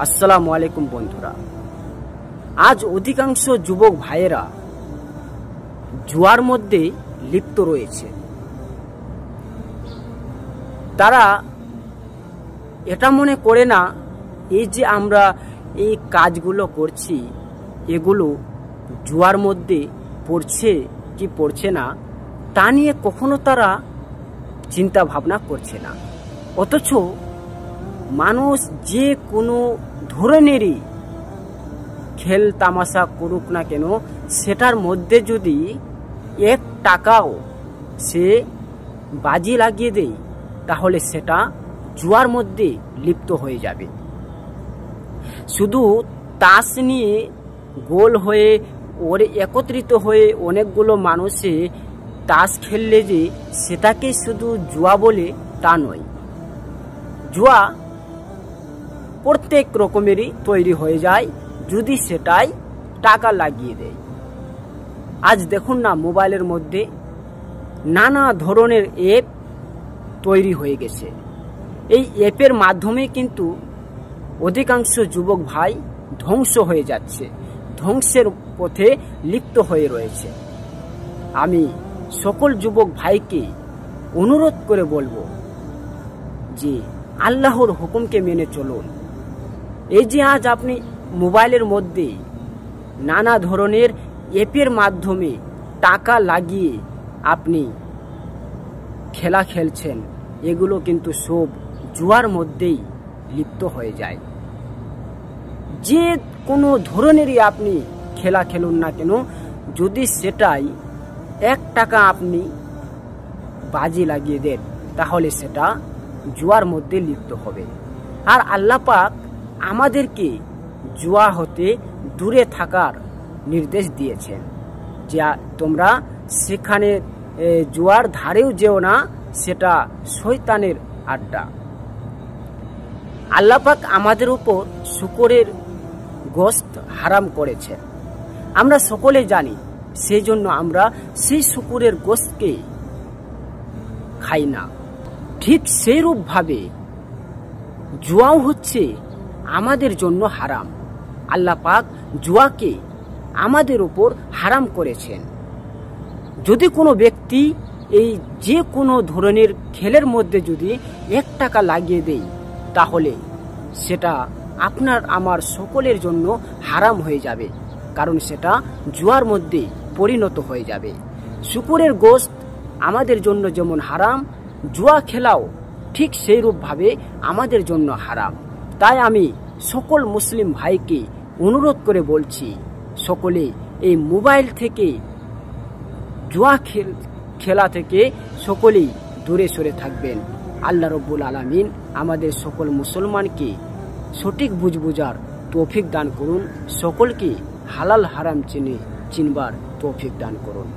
আসসালামু আলাইকুম বন্ধুরা। আজ অধিকাংশ যুবক ভাইয়েরা জুয়ার মধ্যে লিপ্ত রয়েছে। তারা এটা মনে করে না এই যে আমরা এই কাজগুলো করছি এগুলো জুয়ার মধ্যে পড়ছে কি পড়ছে না তা নিয়ে কখনো তারা চিন্তা ভাবনা করছে না। অথচ মানুষ যে কোনো ধরনেরই খেল তামাশা করুক না কেন, সেটার মধ্যে যদি 1 টাকাও সে বাজি লাগিয়ে দেয় তাহলে সেটা জুয়ার মধ্যে লিপ্ত হয়ে যাবে। শুধু তাস নিয়ে গোল হয়ে ওরে একত্রিত হয়ে অনেকগুলো মানুষে তাস খেললে যে সেটাকে শুধু জুয়া বলে তা নয়। জুয়া প্রত্যেক রকমেরই তৈরি হয়ে যায় যদি সেটাই টাকা লাগিয়ে দেয়। আজ দেখুন না, মোবাইলের মধ্যে নানা ধরনের অ্যাপ তৈরি হয়ে গেছে। এই অ্যাপের মাধ্যমে কিন্তু অধিকাংশ যুবক ভাই ধ্বংস হয়ে যাচ্ছে, ধ্বংসের পথে লিপ্ত হয়ে রয়েছে। আমি সকল যুবক ভাইকে অনুরোধ করে বলবো যে আল্লাহর হুকুমকে মেনে চলুন। এই যে আজ আপনি মোবাইলের মধ্যে নানা ধরনের অ্যাপের মাধ্যমে টাকা লাগিয়ে আপনি খেলা খেলছেন, এগুলো কিন্তু সব জুয়ার মধ্যেই লিপ্ত হয়ে যায়। যে কোনো ধরনেরই আপনি খেলা খেলুন না কেন, যদি সেটাই 1 টাকা আপনি বাজি লাগিয়ে দেন তাহলে সেটা জুয়ার মধ্যে লিপ্ত হবে। আর আল্লাহ পাক আমাদেরকে জুয়া হতে দূরে থাকার নির্দেশ দিয়েছেন যে তোমরা সেখানে জুয়ার ধারেও যেও না, সেটা শয়তানের আড্ডা। আল্লাহ পাক আমাদের উপর শূকরের গোশত হারাম করেছেন, আমরা সকলে জানি। সেই জন্য আমরা সেই শূকরের গোশতকে খাই না। ঠিক সেইরূপ ভাবে জুয়াও হচ্ছে আমাদের জন্য হারাম। আল্লাহ পাক জুয়াকে আমাদের উপর হারাম করেছেন। যদি কোনো ব্যক্তি এই যে কোনো ধরনের খেলের মধ্যে যদি 1 টাকা লাগিয়ে দেয় তাহলে সেটা আপনার আমার সকলের জন্য হারাম হয়ে যাবে, কারণ সেটা জুয়ার মধ্যে পরিণত হয়ে যাবে। শূকরের গোশত আমাদের জন্য যেমন হারাম, জুয়া খেলাও ঠিক সেইরূপভাবে আমাদের জন্য হারাম। তাই আমি সকল মুসলিম ভাইকে অনুরোধ করে বলছি, সকলে এই মোবাইল থেকে জুয়া খেলা থেকে সকলেই দূরে সরে থাকবেন। আল্লাহ রব্বুল আলামিন আমাদের সকল মুসলমানকে সঠিক বুঝার তৌফিক দান করুন, সকলকে হালাল হারাম চিনবার তৌফিক দান করুন।